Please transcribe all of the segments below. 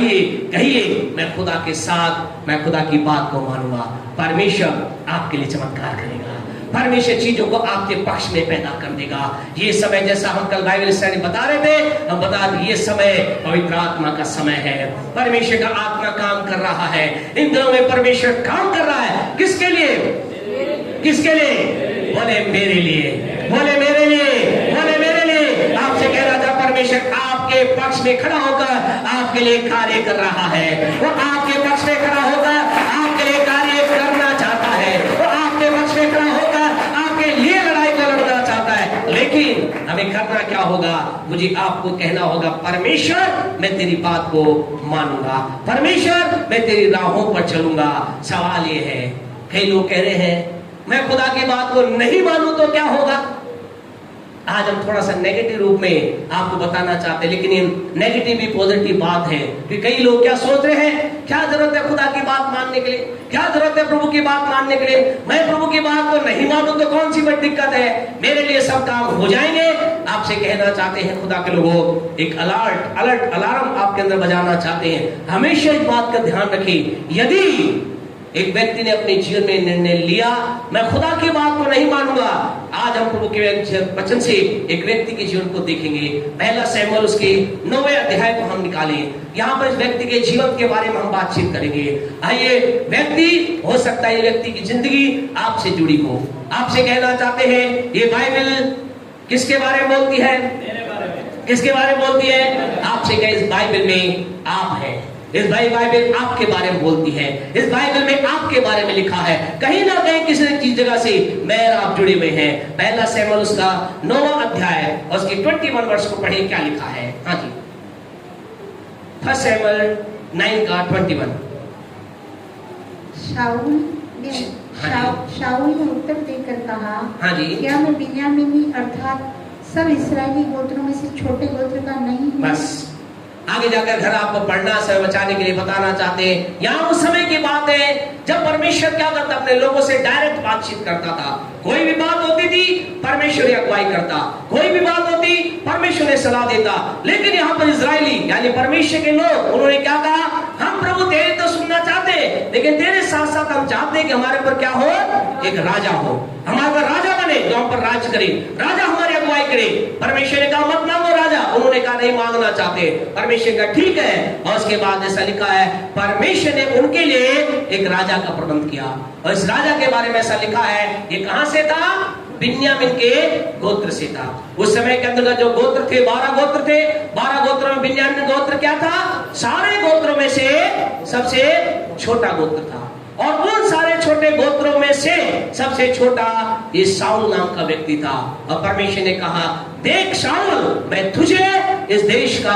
आइए कहिए, मैं खुदा के साथ, मैं खुदा की बात को मानूंगा। परमेश्वर आपके लिए चमत्कार करेगा, परमेश्वर चीजों को आपके पक्ष में पैदा कर देगा। ये समय, जैसा हम कल बाइबल स्टडी बता रहे थे, हम बता रहे ये समय पवित्र आत्मा का समय है। परमेश्वर का आत्मा काम कर रहा है इन दिनों में। परमेश्वर काम कर रहा है किसके लिए? किसके लिए? बोले मेरे लिए, बोले मेरे लिए, बोले मेरे लिए। आपसे कह रहा था परमेश्वर आपके पक्ष में खड़ा होकर आपके लिए कार्य कर रहा है। वो आपके पक्ष में खड़ा होकर आपके लिए कार्य करना चाहता है। वो आपके पक्ष में खड़ा होकर आपके लिए लड़ाई को लड़ना चाहता है। लेकिन हमें करना क्या होगा? मुझे आपको कहना होगा, परमेश्वर मैं तेरी बात को मानूंगा, परमेश्वर मैं तेरी राहों पर चलूंगा। सवाल ये है, कई लोग कह रहे हैं मैं खुदा की बात को नहीं मानूं तो क्या होगा? आज हम थोड़ा सा नेगेटिव रूप में आपको बताना चाहते हैं, लेकिन ये नेगेटिव भी पॉजिटिव बात है कि कई लोग क्या सोच रहे हैं, क्या जरूरत है खुदा की बात मानने के लिए, क्या जरूरत है प्रभु की बात मानने के लिए? मैं प्रभु की बात को नहीं मानूं तो कौन सी बड़ी दिक्कत है, मेरे लिए सब काम हो जाएंगे। आपसे कहना चाहते हैं खुदा के लोगों, एक अलर्ट अलार्म आपके अंदर बजाना चाहते हैं। हमेशा इस बात का ध्यान रखें, यदि एक व्यक्ति ने अपने जीवन में निर्णय लिया मैं खुदा की बात को नहीं मानूंगा। आज हम प्रभु के वचन से एक व्यक्ति के जीवन को देखेंगे। पहला शमूएल उसके 9वें अध्याय को हम निकालें। यहाँ पर इस व्यक्ति के जीवन के बारे में हम बातचीत करेंगे। आइए, व्यक्ति हो सकता है, ये व्यक्ति की जिंदगी आपसे जुड़ी हो। आपसे कहना चाहते हैं ये बाइबल किसके बारे में बोलती है? किसके बारे में बोलती है? आपसे कहे इस बाइबल में आप हैं, इस बाइबल आपके बारे में बोलती है, इस बाइबल में आपके बारे में लिखा है। कहीं ना कहीं किसी न किसी जगह से मैं और आप जुड़े हुए हैं। पहला शमूएल उसका 9वां अध्याय और उसके 21 वर्ष को पढ़े, क्या लिखा है? हाँ जी, फर्स्ट शमूएल 9 का 21। शाऊल ने उत्तर देकर कहा, हाँ जी, क्या मैं बिन्यामीनी अर्थात सब इस्राएली गोत्रों में से छोटे गोत्र का नहीं हूँ? बस आगे जाकर घर आपको पढ़ना, समय बचाने के लिए बताना चाहते हैं। यहाँ उस समय की बात है जब परमेश्वर क्या करता, अपने लोगों से डायरेक्ट बातचीत करता था। कोई भी बात होती थी परमेश्वर अगुवाई करता, कोई भी बात होती परमेश्वर ने सलाह देता। लेकिन यहाँ पर इजरायली यानी परमेश्वर के लोग, उन्होंने क्या कहा, हम प्रभु तेरे तो सुनना चाहते, लेकिन तेरे साथ साथ हम चाहते हैं कि हमारे पर क्या हो, एक राजा हो, हमारे पर राजा बने जो हम पर राज करे, राजा हमारी अगुवाई करे। परमेश्वर ने कहा मत मांगो राजा, उन्होंने कहा नहीं मांगना चाहते। परमेश्वर का ठीक है। और उसके बाद ऐसा लिखा है परमेश्वर ने उनके लिए एक राजा का प्रबंध किया। और इस राजा के बारे में ऐसा लिखा है, ये कहां से था? बिन्यामीन के गोत्र से था। उस समय के अंदर जो गोत्र थे 12 गोत्र थे। 12 गोत्रों में बिन्यामीन गोत्र क्या था? सारे गोत्रों में से सबसे छोटा गोत्र था। और उन सारे छोटे गोत्रों में से सबसे छोटा ये शाऊल नाम का व्यक्ति था। और परमेश्वर ने कहा देख शाऊल, मैं तुझे इस देश का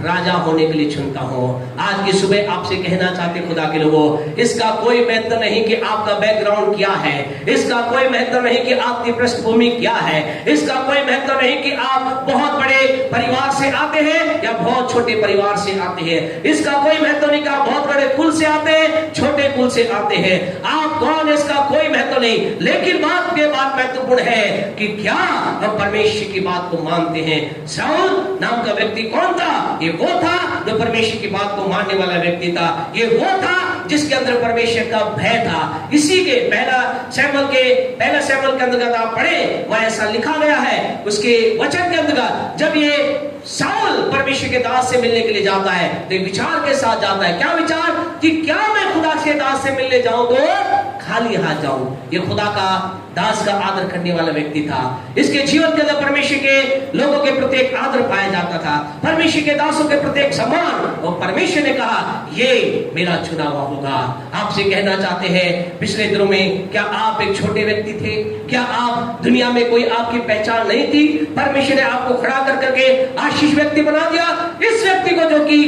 राजा होने के लिए चुनता हूं। आज की सुबह आपसे कहना चाहते खुदा के लोगों, इसका कोई महत्व नहीं कि आपका बैकग्राउंड क्या है, इसका कोई महत्व नहीं कि आपकी पृष्ठभूमि क्या है, इसका कोई महत्व नहीं कि आप बहुत बड़े परिवार से आते हैं या बहुत छोटे परिवार से आते हैं, इसका कोई महत्व नहीं कि आप बहुत बड़े कुल से आते हैं, छोटे कुल से आते हैं, आप कौन, इसका कोई महत्व नहीं। लेकिन बात महत्वपूर्ण है कि क्या हम परमेश्वर की बात को मानते हैं। शाऊल नाम का व्यक्ति कौन था? ये वो था जो परमेश्वर की बात को मानने वाला व्यक्ति था। ये वो था जिसके अंदर परमेश्वर का भय था। इसी के पहला शमूएल के अंतर्गत आप पढ़े, वह ऐसा लिखा गया है उसके वचन के अंतर्गत, जब ये शाऊल परमेश्वर के दास से मिलने के लिए जाता है तो एक विचार के साथ जाता है। क्या विचार? कि क्या मैं खुदा के दास से मिलने जाऊं तो खाली हाथ जाऊं। ये खुदा का दास का आदर करने वाला व्यक्ति था। इसके जीवन के अंदर परमेश्वर के लोगों के प्रति एक आदर पाया जाता था, परमेश्वर के दासों के प्रति एक सम्मान। और परमेश्वर ने कहा ये मेरा चुना हुआ होगा। आपसे कहना चाहते हैं पिछले दिनों में क्या आप एक छोटे व्यक्ति थे? क्या आप दुनिया में कोई आपकी पहचान नहीं थी? परमेश्वर ने आपको खड़ा कर करके आशीष व्यक्ति बना दिया। इस व्यक्ति को जो कि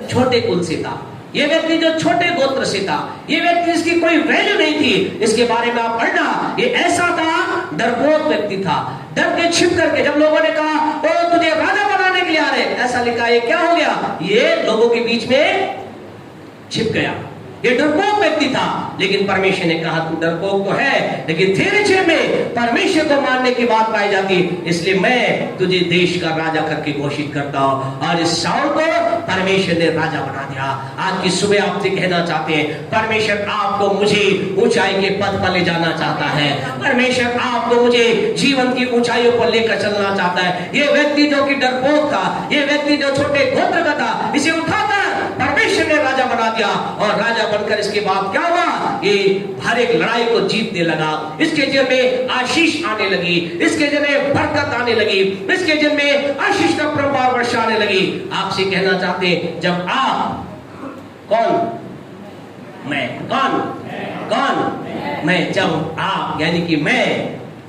छोटे कुल से था, ये व्यक्ति जो छोटे गोत्र से था, ये व्यक्ति जिसकी कोई वैल्यू नहीं थी, इसके बारे में आप पढ़ना, ये ऐसा था डरपोक व्यक्ति था। डर के छिप करके जब लोगों ने कहा ओ तुझे राजा बनाने के लिए आ रहे, ऐसा लिखा, ये क्या हो गया? ये लोगों के बीच में छिप गया। ये डरपोक व्यक्ति था, लेकिन परमेश्वर ने कहा तू डरपोक तो है, लेकिन तेरे जीवन में परमेश्वर को मानने की बात पाई जाती, इसलिए मैं तुझे देश का राजा करके घोषित करता हूं। और इस शाऊल को परमेश्वर ने राजा बना दिया। आज की सुबह आपसे कहना चाहते हैं, परमेश्वर आपको मुझे ऊंचाई के पद पर ले जाना चाहता है। परमेश्वर आपको मुझे जीवन की ऊंचाइयों पर लेकर चलना चाहता है। ये व्यक्ति जो कि डरपोक था, ये व्यक्ति जो छोटे गोत्र का था, इसे उठाकर परमेश्वर ने राजा बना दिया। और राजा बनकर इसके बाद क्या हुआ, ये हर एक लड़ाई को जीतने लगा। इसके जीवन में आशीष आने लगी, इसके जीवन में बरकत आने लगी, इसके जीवन में आशीष का प्रभाव वर्षा आने लगी। आपसे कहना चाहते हैं, जब आप मैं जब आप यानी कि मैं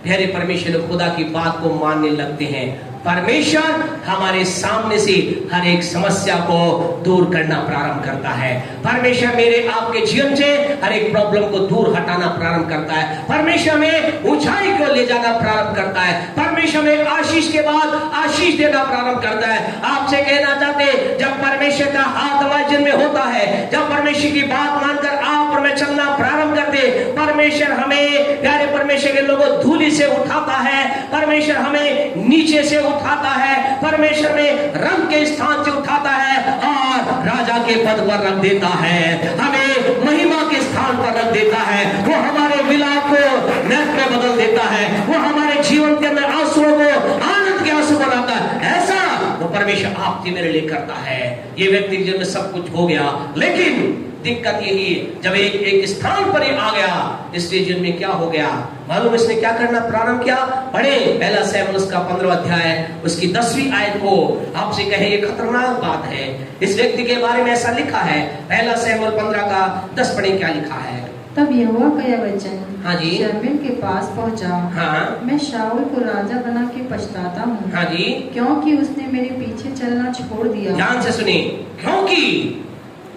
प्यारे परमेश्वर खुदा की बात को मानने लगते हैं, परमेश्वर हमारे सामने से हर एक समस्या को दूर करना प्रारंभ करता है। परमेश्वर मेरे आपके जीवन से हर एक प्रॉब्लम को दूर हटाना प्रारंभ करता है। परमेश्वर में ऊंचाई को ले जाना प्रारंभ करता है। परमेश्वर में आशीष के बाद आशीष देना प्रारंभ करता है। आपसे कहना चाहते, जब परमेश्वर का हाथ हमारे जीवन में होता है, जब परमेश्वर की बात मानकर आप और मैं चलना प्रारंभ करते, परमेश्वर हमें प्यारे परमेश्वर के लोगों धूली से उठाता है, परमेश्वर हमें नीचे से उठाता है, परमेश्वर में रंग के स्थान से उठाता है और राजा के पद पर रख देता है, हमें महिमा के स्थान पर रख देता है। वो हमारे विलाप को नृत्य में बदल देता है, वो हमारे जीवन के अंदर आंसुओं को आनंद के आंसू बनाता है। ऐसा वो परमेश्वर आपके मेरे लिए करता है। ये व्यक्ति जिनमें सब कुछ हो गया, लेकिन दिक्कत यही, जब एक स्थान पर ही आ गया, इसलिए जीवन में क्या हो गया मालूम, इसने क्या करना प्रारंभ किया। पढ़े पहला शमूएल उसका 15वां अध्याय उसकी 10वीं आयत को। आपसे कहे ये खतरनाक बात है, इस व्यक्ति के बारे में ऐसा लिखा है। पहला शमूएल 15 का 10 पढ़े क्या लिखा है। तब यहोवा का यह वचन हाँ जी शमूएल के पास पहुंचा, हाँ मैं शाऊल को राजा बना के पछताता हूँ, हाँ जी, क्योंकि उसने मेरे पीछे चलना छोड़ दिया। ध्यान से सुनिए, क्योंकि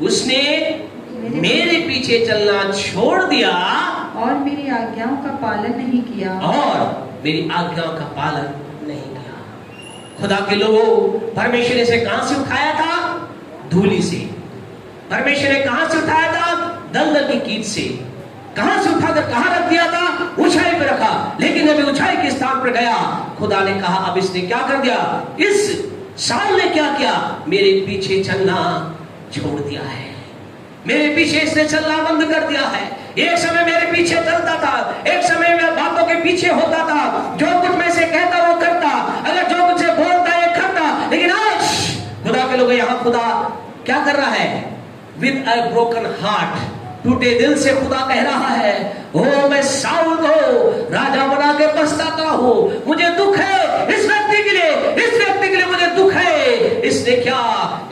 उसने मेरे पीछे चलना छोड़ दिया और मेरी आज्ञाओं का पालन नहीं किया, और मेरी आज्ञाओं का पालन नहीं किया। खुदा के लोगों, परमेश्वर ने इसे कहां से उठाया था, धूली से। परमेश्वर ने कहां से उठाया था, दलदल की कीच से। कहां से उठाकर कहां रख दिया था, ऊंचाई पर रखा। लेकिन अभी ऊंचाई के स्थान पर गया, खुदा ने कहा अब इसने क्या कर दिया, इस शाऊल ने क्या किया, मेरे पीछे चलना छोड़ दिया है, मेरे पीछे इसने चलना बंद कर दिया है। एक समय मेरे पीछे चलता था, एक समय मैं बातों के पीछे होता था, जो कुछ मैं से कहता वो करता, अगर जो कुछ से बोलता ये करता। लेकिन आज खुदा के लोग, यहाँ खुदा क्या कर रहा है, विद अ ब्रोकन हार्ट, टूटे दिल से खुदा कह रहा है, ओ मैं शाऊल को राजा बना के पछताता हूँ, मुझे दुख है इस व्यक्ति के लिए, इस व्यक्ति के लिए मुझे दुख है। इसने क्या,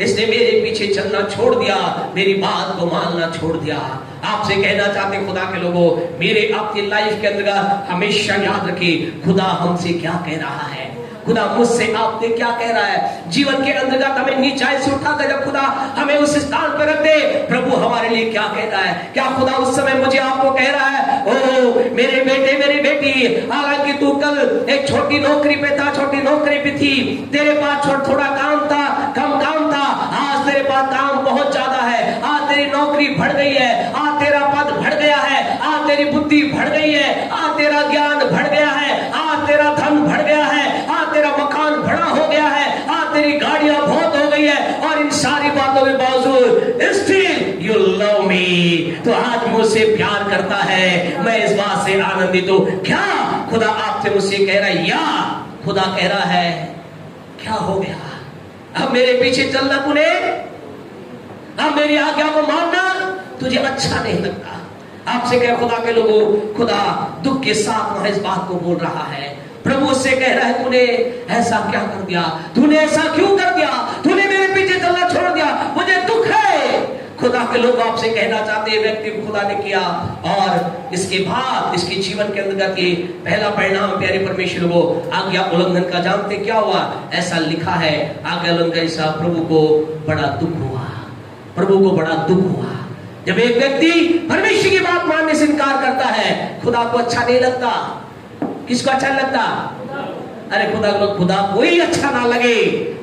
इसने मेरे पीछे चलना छोड़ दिया, मेरी बात को मानना छोड़ दिया। आपसे कहना चाहते खुदा के लोगों, मेरे आपकी लाइफ के अंदर हमेशा याद रखिए, खुदा हमसे क्या कह रहा है, खुदा मुझसे आपसे क्या कह रहा है। जीवन के अंतर्गत हमें नीचाई से उठाकर जब खुदा हमें उस स्थान पर रख दे, प्रभु हमारे लिए क्या कह रहा है। क्या खुदा उस समय मुझे आपको कह रहा है, ओ मेरे बेटे मेरी बेटी, हालांकि तू कल एक छोटी नौकरी पे था, छोटी नौकरी पे थी, तेरे पास थोड़ा काम था, कम काम था, आज तेरे पास काम बहुत ज्यादा है, आज तेरी नौकरी बढ़ गई है, आज तेरा पद बढ़ गया है, आज तेरी बुद्धि बढ़ गई है, आज तेरा ज्ञान बढ़ गया है, आज तेरा धन बढ़ गया है, आज तेरा मकान बड़ा हो गया है, आज तेरी गाड़ियां बहुत हो गई है, और इन सारी बातों के बावजूद स्टिल यू लव मी, तो आज मुझसे प्यार करता है। मैं इस बात से आनंदित हूं। क्या खुदा आपसे मुझसे कह रहा है, या खुदा कह रहा है क्या हो गया, अब मेरे पीछे चलना तूने, अब मेरी आज्ञा को मानना तुझे अच्छा नहीं लगता। आपसे कह खुदा के लोगों, खुदा दुख के साथ वहां इस बात को बोल रहा है। प्रभु उससे कह रहा है, तूने ऐसा क्या कर दिया, तूने ऐसा क्यों कर दिया, तूने मेरे पीछे चलना छोड़ दिया, मुझे दुख है। खुदा के लोग आपसे कहना चाहते हैं, व्यक्ति को खुदा ने किया, और इसके बाद इसके जीवन के अंतर्गत ये पहला परिणाम प्यारे परमेश्वर को आज्ञा उल्लंघन का जानते क्या हुआ, ऐसा लिखा है, आज्ञा उल्लंघन से प्रभु को बड़ा दुख हुआ, प्रभु को बड़ा दुख हुआ। जब एक व्यक्ति परमेश्वर की बात मानने से इनकार करता है, खुदा को अच्छा नहीं लगता। किसको अच्छा लगता, अरे खुदा को, खुदा कोई अच्छा ना लगे,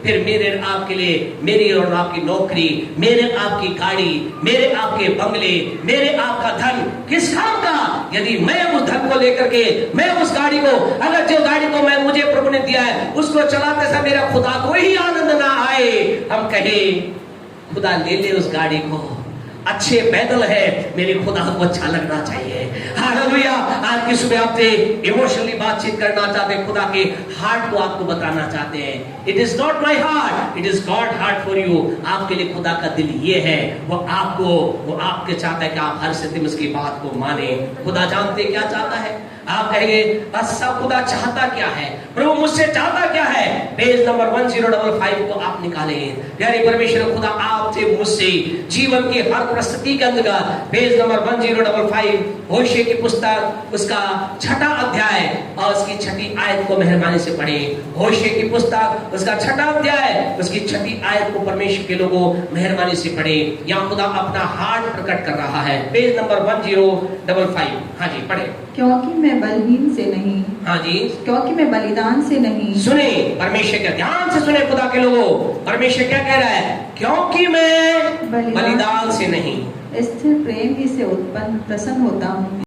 फिर मेरे आपके लिए मेरी और आपकी नौकरी, मेरे आपकी गाड़ी, मेरे आपके बंगले, मेरे आपका धन किस काम का, यदि मैं उस धन को लेकर के, मैं उस गाड़ी को, अगर जो गाड़ी को मैं मुझे प्रभु ने दिया है उसको चलाते समय मेरा खुदा को ही आनंद ना आए, हम कहें खुदा ले ले उस गाड़ी को, अच्छे पैदल है, मेरे खुदा को अच्छा लगना चाहिए। हालेलुया। आज की सुबह आपसे इमोशनली बातचीत करना चाहते हैं, खुदा के हार्ट को आपको बताना चाहते हैं। It is not my heart, it is God heart for you. आपके लिए खुदा का दिल ये है, वो आपके चाहता है कि आप हर सिद्धि उसकी बात को माने। खुदा जानते क्या चाहता है। आप कहेंगे अच्छा खुदा चाहता क्या है, प्रभु मुझसे चाहता क्या है। पेज नंबर 1055 को आप निकाले। प्यारे परमेश्वर खुदा आपसे मुझसे जीवन की हर परिस्थिति के अंदर पेज नंबर 1055 होशे की पुस्तक उसका 6वां अध्याय और उसकी 6ठी आयत को मेहरबानी से पढ़े। होशे की पुस्तक उसका 6वां अध्याय उसकी 6ठी आयत को परमेश्वर के लोगों मेहरबानी से पढ़े। यहाँ खुदा अपना हार्ट प्रकट कर रहा है। Page number 1055। हाँ जी पढ़े। क्योंकि मैं बलहीन से नहीं, हाँ जी क्योंकि मैं बलिदान से नहीं। सुने परमेश्वर का ध्यान से सुने खुदा के लोगों, परमेश्वर क्या कह रहा है, क्योंकि मैं बलिदान से नहीं स्थिर प्रेम ही से उत्पन्न प्रसन्न होता हूँ।